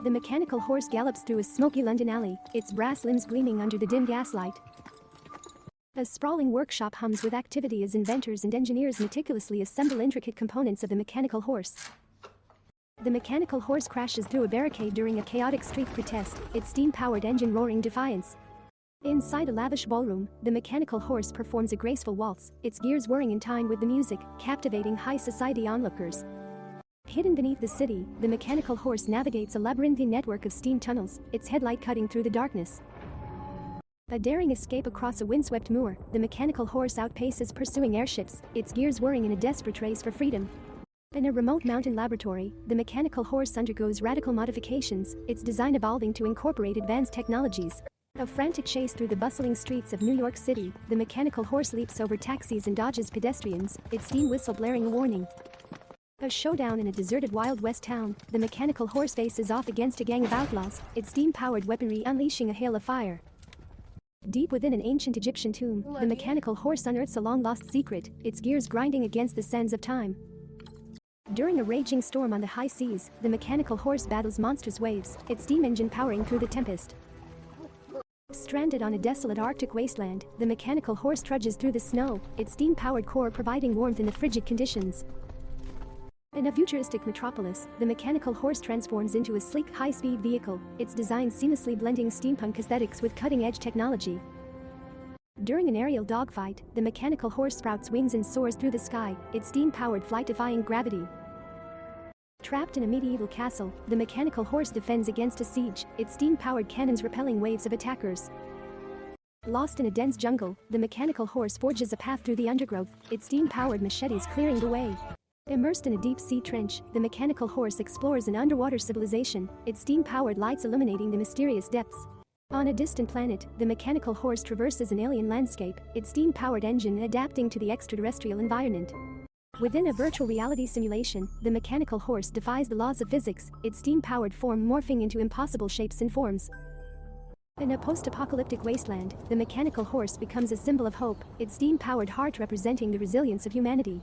The mechanical horse gallops through a smoky London alley, its brass limbs gleaming under the dim gaslight. A sprawling workshop hums with activity as inventors and engineers meticulously assemble intricate components of the mechanical horse. The mechanical horse crashes through a barricade during a chaotic street protest, its steam-powered engine roaring defiance. Inside a lavish ballroom, the mechanical horse performs a graceful waltz, its gears whirring in time with the music, captivating high society onlookers. Hidden beneath the city, the mechanical horse navigates a labyrinthine network of steam tunnels, its headlight cutting through the darkness. A daring escape across a windswept moor, the mechanical horse outpaces pursuing airships, its gears whirring in a desperate race for freedom. In a remote mountain laboratory, the mechanical horse undergoes radical modifications, its design evolving to incorporate advanced technologies. A frantic chase through the bustling streets of New York City, the mechanical horse leaps over taxis and dodges pedestrians, its steam whistle blaring a warning. A showdown in a deserted Wild West town, the mechanical horse faces off against a gang of outlaws, its steam-powered weaponry unleashing a hail of fire. Deep within an ancient Egyptian tomb, the mechanical horse unearths a long-lost secret, its gears grinding against the sands of time. During a raging storm on the high seas, the mechanical horse battles monstrous waves, its steam engine powering through the tempest. Stranded on a desolate Arctic wasteland, the mechanical horse trudges through the snow, its steam-powered core providing warmth in the frigid conditions. In a futuristic metropolis, the mechanical horse transforms into a sleek, high-speed vehicle, its design seamlessly blending steampunk aesthetics with cutting-edge technology. During an aerial dogfight, the mechanical horse sprouts wings and soars through the sky, its steam-powered flight defying gravity. Trapped in a medieval castle, the mechanical horse defends against a siege, its steam-powered cannons repelling waves of attackers. Lost in a dense jungle, the mechanical horse forges a path through the undergrowth, its steam-powered machetes clearing the way. Immersed in a deep-sea trench, the mechanical horse explores an underwater civilization, its steam-powered lights illuminating the mysterious depths. On a distant planet, the mechanical horse traverses an alien landscape, its steam-powered engine adapting to the extraterrestrial environment. Within a virtual reality simulation, the mechanical horse defies the laws of physics, its steam-powered form morphing into impossible shapes and forms. In a post-apocalyptic wasteland, the mechanical horse becomes a symbol of hope, its steam-powered heart representing the resilience of humanity.